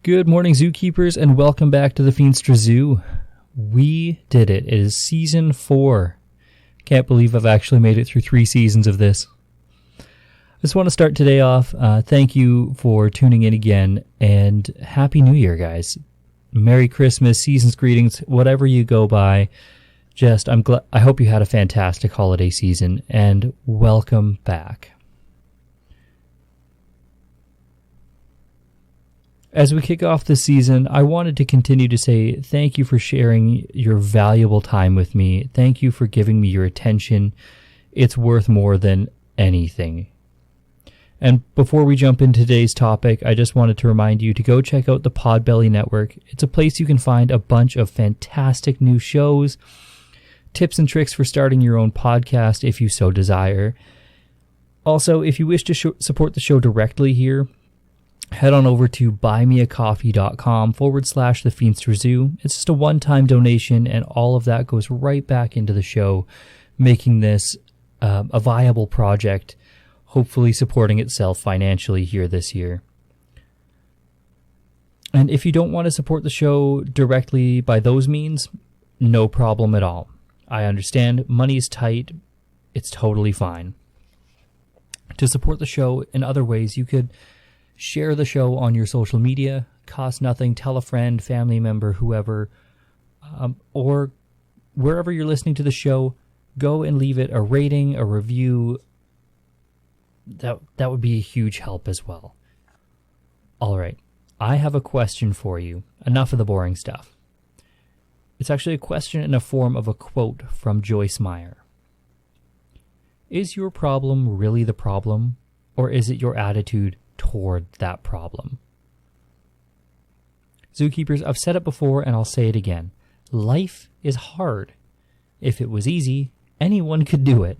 Good morning, zookeepers, and welcome back to the Feenstra Zoo. We did it. It is season 4. Can't believe I've actually made it through 3 seasons of this. I just want to start today off. Thank you for tuning in again, and Happy New Year, guys. Merry Christmas, season's greetings, whatever you go by. I hope you had a fantastic holiday season, and welcome back. As we kick off this season, I wanted to continue to say thank you for sharing your valuable time with me. Thank you for giving me your attention. It's worth more than anything. And before we jump into today's topic, I just wanted to remind you to go check out the Podbelly Network. It's a place you can find a bunch of fantastic new shows, tips and tricks for starting your own podcast if you so desire. Also, if you wish to support the show directly here, head on over to buymeacoffee.com/the Feenstra Zoo. It's just a one-time donation, and all of that goes right back into the show, making this a viable project, hopefully supporting itself financially here this year. And if you don't want to support the show directly by those means, no problem at all. I understand money is tight. It's totally fine. To support the show in other ways, you could share the show on your social media, cost nothing, tell a friend, family member, whoever, or wherever you're listening to the show, go and leave it a rating, a review. That would be a huge help as well. All right, I have a question for you. Enough of the boring stuff. It's actually a question in a form of a quote from Joyce Meyer. Is your problem really the problem, or is it your attitude toward that problem? Zookeepers, I've said it before and I'll say it again. Life is hard. If it was easy, anyone could do it.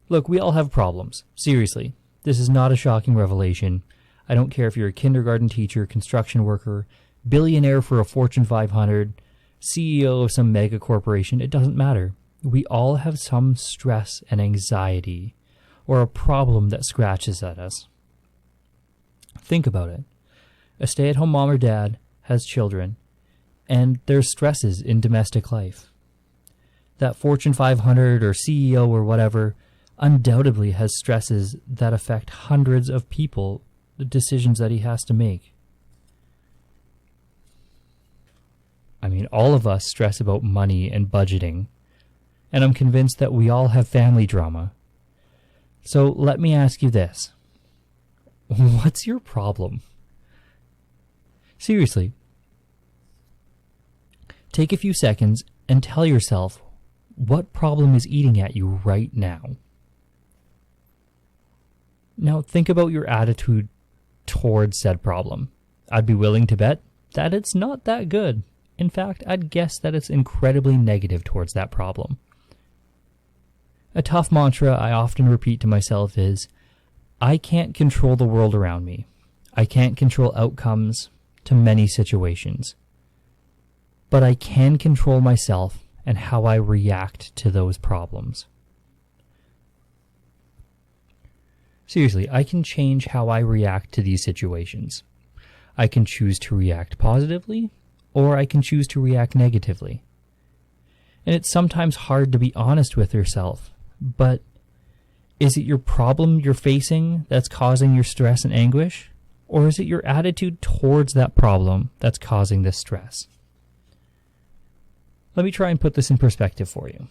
Look, we all have problems. Seriously, this is not a shocking revelation. I don't care if you're a kindergarten teacher, construction worker, billionaire for a Fortune 500, CEO of some mega corporation. It doesn't matter. We all have some stress and anxiety, or a problem that scratches at us. Think about it. A stay-at-home mom or dad has children, and there's stresses in domestic life. That Fortune 500 or CEO or whatever undoubtedly has stresses that affect hundreds of people, the decisions that he has to make. I mean, all of us stress about money and budgeting, and I'm convinced that we all have family drama. So let me ask you this. What's your problem? Seriously. Take a few seconds and tell yourself what problem is eating at you right now. Now think about your attitude towards said problem. I'd be willing to bet that it's not that good. In fact, I'd guess that it's incredibly negative towards that problem. A tough mantra I often repeat to myself is, I can't control the world around me. I can't control outcomes to many situations. But I can control myself and how I react to those problems. Seriously, I can change how I react to these situations. I can choose to react positively, or I can choose to react negatively. And it's sometimes hard to be honest with yourself. But is it your problem you're facing that's causing your stress and anguish? Or is it your attitude towards that problem that's causing this stress? Let me try and put this in perspective for you.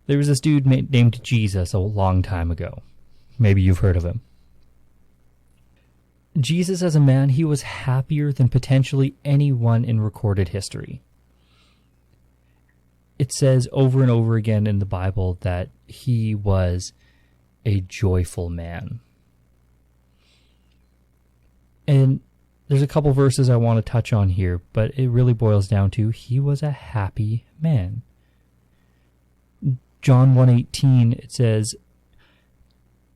There was this dude named Jesus a long time ago. Maybe you've heard of him. Jesus as a man, he was happier than potentially anyone in recorded history. It says over and over again in the Bible that he was a joyful man. And there's a couple verses I want to touch on here, but it really boils down to he was a happy man. John 1:18, it says,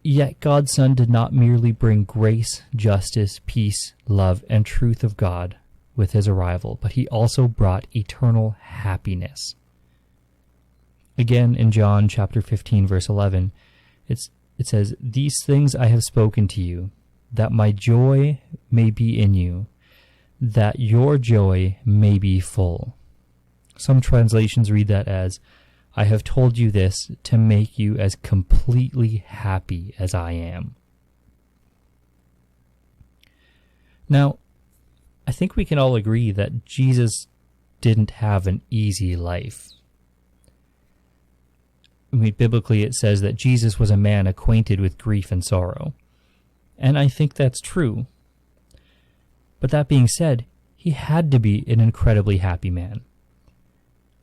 "Yet God's Son did not merely bring grace, justice, peace, love, and truth of God with his arrival, but he also brought eternal happiness." Again, in John chapter 15, verse 11, it says, "These things I have spoken to you, that my joy may be in you, that your joy may be full. Some translations read that as, I have told you this to make you as completely happy as I am. Now, I think we can all agree that Jesus didn't have an easy life. I mean, biblically it says that Jesus was a man acquainted with grief and sorrow. And I think that's true. But that being said, he had to be an incredibly happy man.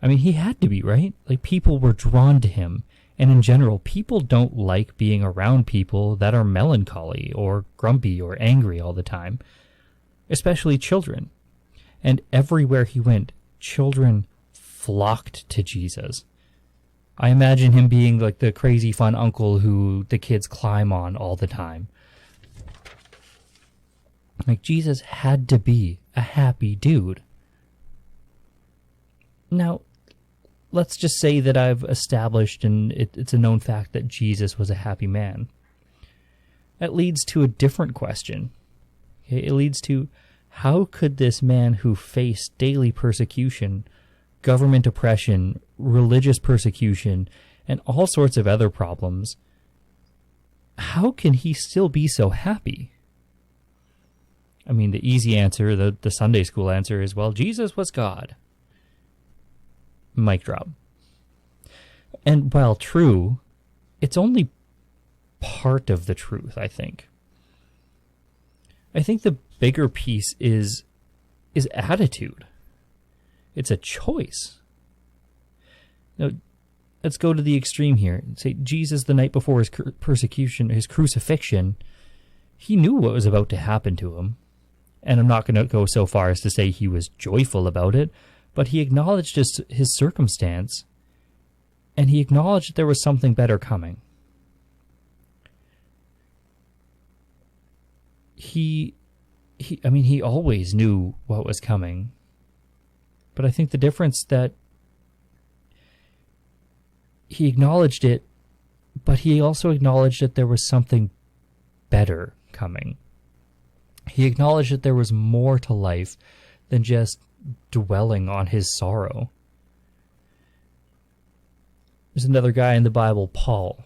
I mean, he had to be, right? Like, people were drawn to him. And in general, people don't like being around people that are melancholy or grumpy or angry all the time, especially children. And everywhere he went, children flocked to Jesus. I imagine him being like the crazy fun uncle who the kids climb on all the time. Like, Jesus had to be a happy dude. Now, let's just say that I've established, and it's a known fact, that Jesus was a happy man. That leads to a different question. Okay? It leads to, how could this man who faced daily persecution, government oppression, religious persecution, and all sorts of other problems, how can he still be so happy? I mean, the easy answer, the Sunday school answer is, well, Jesus was God. Mic drop. And while true, it's only part of the truth, I think. I think the bigger piece is attitude. It's a choice. Now, let's go to the extreme here. Say Jesus, the night before his persecution, his crucifixion, he knew what was about to happen to him. And I'm not going to go so far as to say he was joyful about it, but he acknowledged his circumstance, and he acknowledged that there was something better coming. He always knew what was coming. But I think the difference that he acknowledged it, but he also acknowledged that there was something better coming. He acknowledged that there was more to life than just dwelling on his sorrow. There's another guy in the Bible, Paul.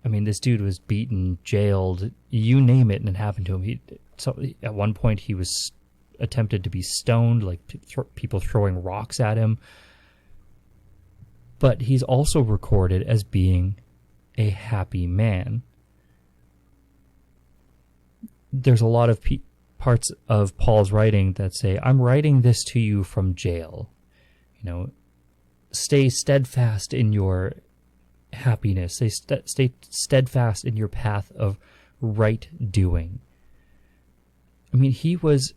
I mean, this dude was beaten, jailed, you name it, and it happened to him. At one point, he was attempted to be stoned, like people throwing rocks at him. But he's also recorded as being a happy man. There's a lot of parts of Paul's writing that say, I'm writing this to you from jail. You know, stay steadfast in your happiness. Stay steadfast in your path of right doing. I mean, he was,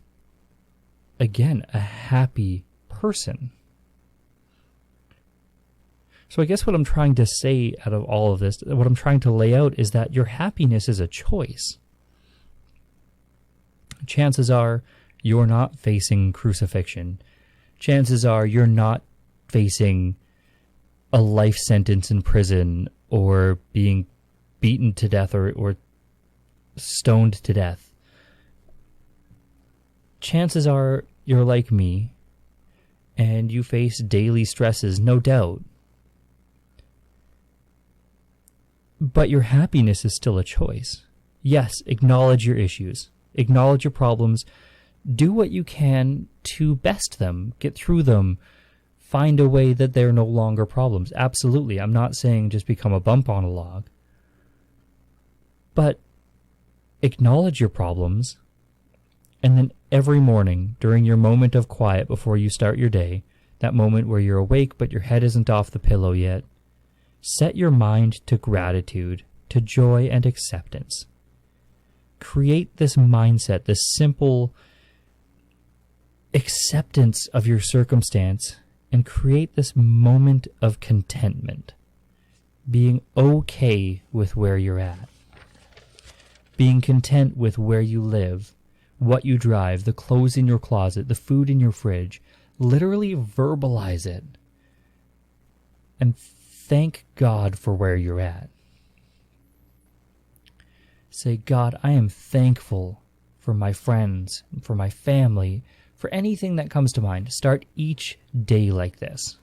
again, a happy person. So I guess what I'm trying to say out of all of this, what I'm trying to lay out is that your happiness is a choice. Chances are you're not facing crucifixion. Chances are you're not facing a life sentence in prison or being beaten to death or stoned to death. Chances are you're like me and you face daily stresses, no doubt. But your happiness is still a choice. Yes, acknowledge your issues. Acknowledge your problems. Do what you can to best them. Get through them. Find a way that they're no longer problems. Absolutely. I'm not saying just become a bump on a log. But acknowledge your problems. And then every morning, during your moment of quiet before you start your day, that moment where you're awake but your head isn't off the pillow yet, set your mind to gratitude, to joy and acceptance. Create this mindset, this simple acceptance of your circumstance, and create this moment of contentment, being okay with where you're at, being content with where you live, what you drive, the clothes in your closet, the food in your fridge. Literally verbalize it and thank God for where you're at. Say, God, I am thankful for my friends, for my family, for anything that comes to mind. Start each day like this.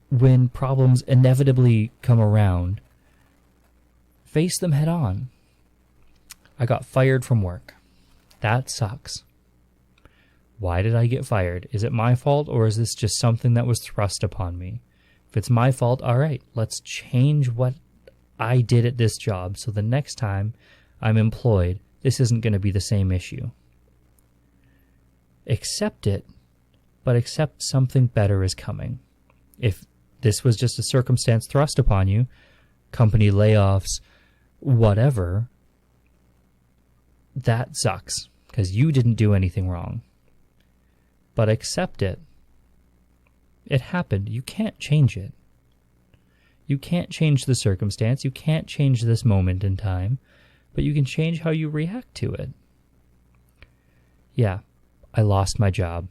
When problems inevitably come around, face them head on. I got fired from work. That sucks. Why did I get fired? Is it my fault, or is this just something that was thrust upon me? If it's my fault, all right, let's change what I did at this job so the next time I'm employed, this isn't going to be the same issue. Accept it, but accept something better is coming. If this was just a circumstance thrust upon you, company layoffs, whatever, that sucks because you didn't do anything wrong. But accept it. It happened. You can't change it. You can't change the circumstance. You can't change this moment in time, but you can change how you react to it. Yeah, I lost my job.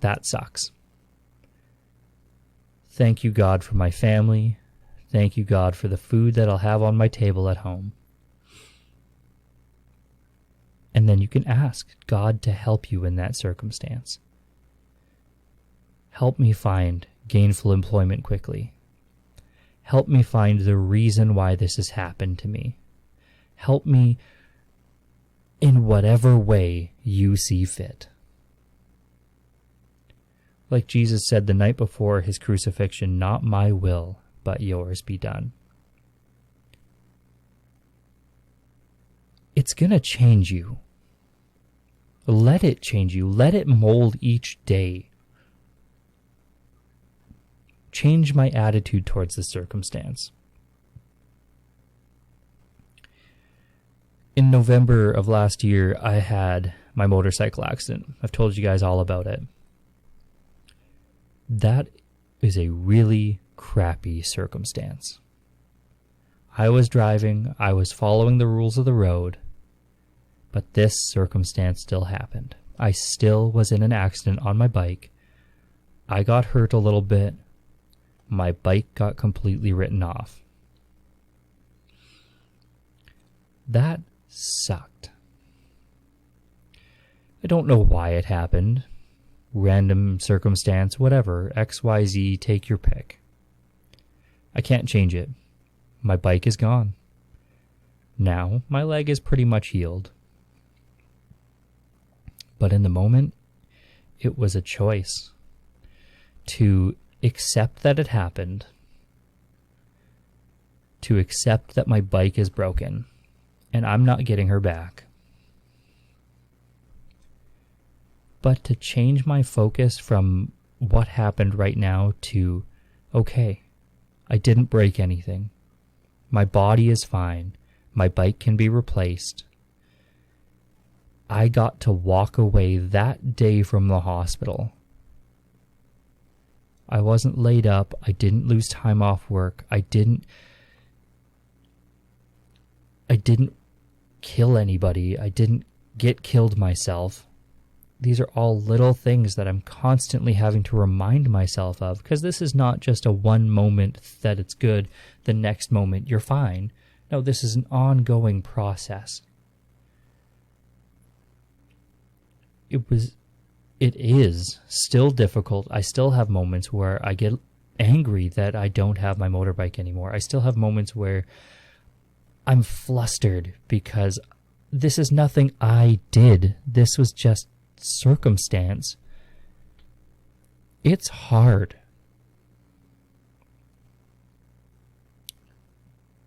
That sucks. Thank you, God, for my family. Thank you, God, for the food that I'll have on my table at home. And then you can ask God to help you in that circumstance. Help me find gainful employment quickly. Help me find the reason why this has happened to me. Help me in whatever way you see fit. Like Jesus said the night before his crucifixion, not my will, but yours be done. It's going to change you. Let it change you. Let it mold each day. Change my attitude towards the circumstance. In November of last year, I had my motorcycle accident. I've told you guys all about it. That is a really crappy circumstance. I was driving, I was following the rules of the road, but this circumstance still happened. I still was in an accident on my bike. I got hurt a little bit. My bike got completely written off. That sucked. I don't know why it happened. Random circumstance, whatever. XYZ, take your pick. I can't change it. My bike is gone. Now, my leg is pretty much healed. But in the moment, it was a choice to accept that it happened, to accept that my bike is broken, and I'm not getting her back. But to change my focus from what happened right now to, okay, I didn't break anything. My body is fine. My bike can be replaced. I got to walk away that day from the hospital. I wasn't laid up. I didn't lose time off work. I didn't kill anybody. I didn't get killed myself. These are all little things that I'm constantly having to remind myself of, because this is not just a one moment that it's good, the next moment you're fine. No, this is an ongoing process. It is still difficult. I still have moments where I get angry that I don't have my motorbike anymore. I still have moments where I'm flustered because this is nothing I did. This was just circumstance. It's hard.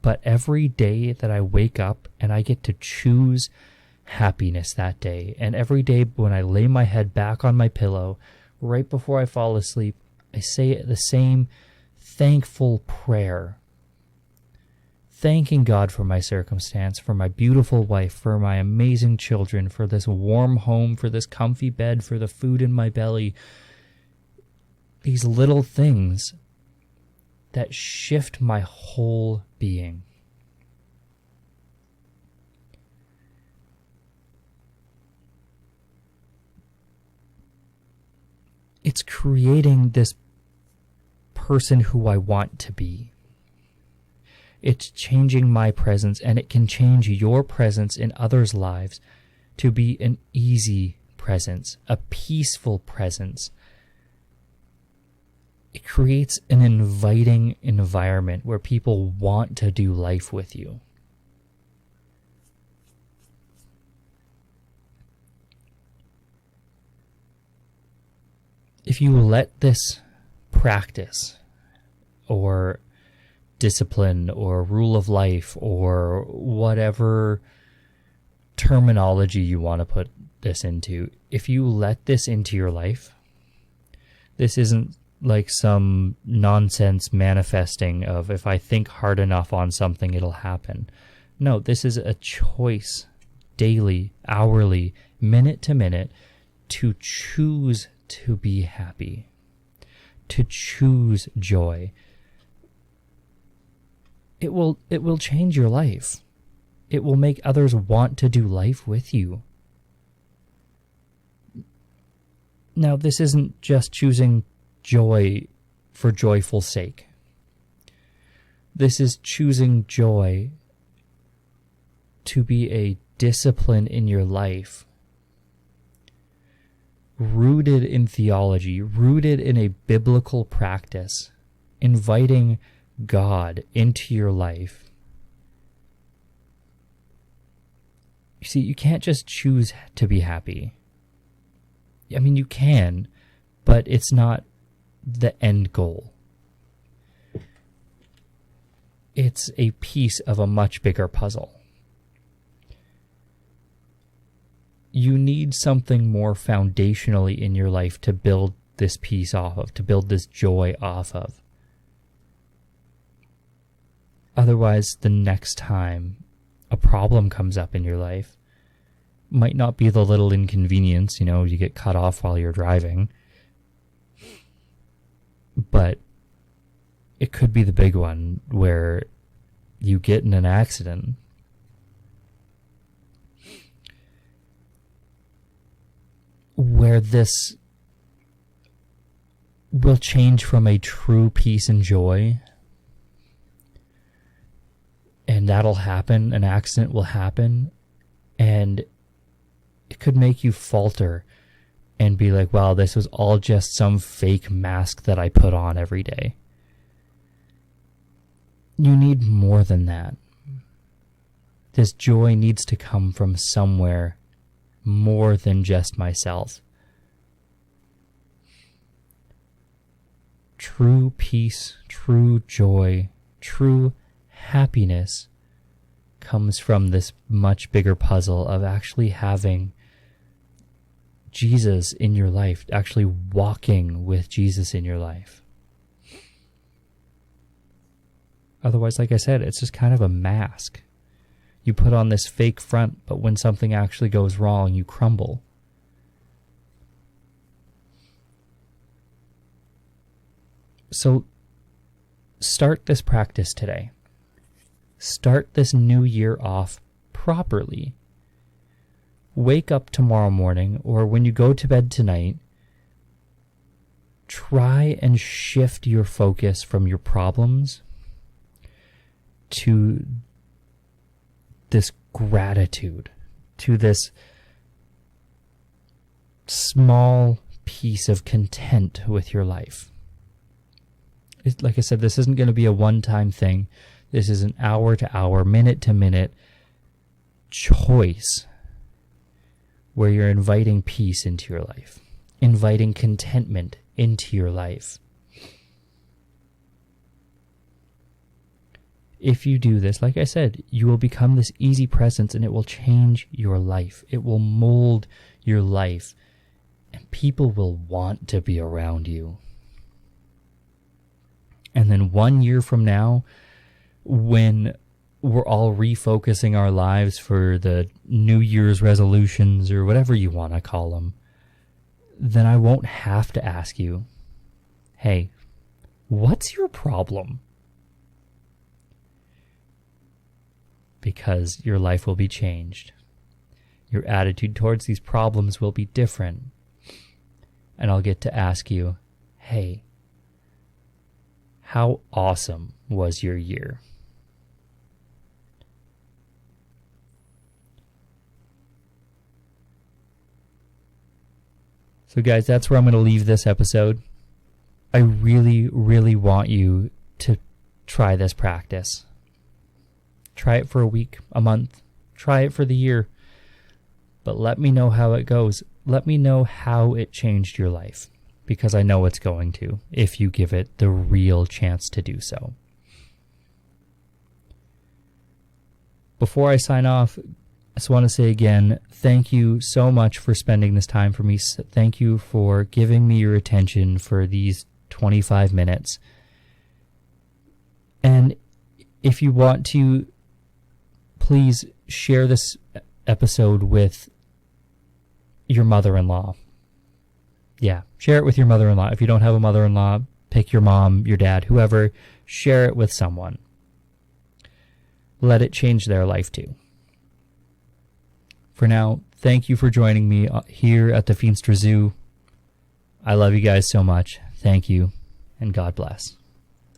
But every day that I wake up and I get to choose happiness that day, and every day when I lay my head back on my pillow, right before I fall asleep, I say the same thankful prayer. Thanking God for my circumstance, for my beautiful wife, for my amazing children, for this warm home, for this comfy bed, for the food in my belly. These little things that shift my whole being. It's creating this person who I want to be. It's changing my presence, and it can change your presence in others' lives to be an easy presence, a peaceful presence. It creates an inviting environment where people want to do life with you. If you let this practice or discipline or rule of life or whatever terminology you want to put this into, if you let this into your life, this isn't like some nonsense manifesting of if I think hard enough on something, it'll happen. No, this is a choice daily, hourly, minute to minute to choose to be happy, to choose joy. It will change your life. It will make others want to do life with you. Now, this isn't just choosing joy for joyful sake. This is choosing joy to be a discipline in your life, rooted in theology, rooted in a biblical practice, inviting God into your life. You see, you can't just choose to be happy. I mean, you can, but it's not the end goal. It's a piece of a much bigger puzzle. You need something more foundationally in your life to build this piece off of, to build this joy off of. Otherwise, the next time a problem comes up in your life, might not be the little inconvenience, you get cut off while you're driving, but it could be the big one where you get in an accident. Where this will change from a true peace and joy, and that'll happen, an accident will happen, and it could make you falter and be like, wow, this was all just some fake mask that I put on every day. You need more than that. This joy needs to come from somewhere more than just myself. True peace, true joy, true happiness comes from this much bigger puzzle of actually having Jesus in your life, actually walking with Jesus in your life. Otherwise, like I said, it's just kind of a mask. You put on this fake front, but when something actually goes wrong, you crumble. So start this practice today. Start this new year off properly. Wake up tomorrow morning, or when you go to bed tonight, try and shift your focus from your problems to this gratitude, to this small piece of content with your life. Like I said, this isn't going to be a one-time thing. This is an hour-to-hour, minute-to-minute choice where you're inviting peace into your life, inviting contentment into your life. If you do this, like I said, you will become this easy presence, and it will change your life. It will mold your life, and people will want to be around you. And then 1 year from now, when we're all refocusing our lives for the New Year's resolutions or whatever you want to call them, then I won't have to ask you, hey, what's your problem? Because your life will be changed. Your attitude towards these problems will be different. And I'll get to ask you, hey, how awesome was your year? So guys, that's where I'm going to leave this episode. I really, really want you to try this practice. Try it for a week, a month. Try it for the year. But let me know how it goes. Let me know how it changed your life. Because I know it's going to, if you give it the real chance to do so. Before I sign off, I just want to say again, thank you so much for spending this time for me. Thank you for giving me your attention for these 25 minutes. And if you want to, please share this episode with your mother-in-law. Yeah, share it with your mother-in-law. If you don't have a mother-in-law, pick your mom, your dad, whoever. Share it with someone. Let it change their life too. For now, thank you for joining me here at the Feenstra Zoo. I love you guys so much. Thank you, and God bless.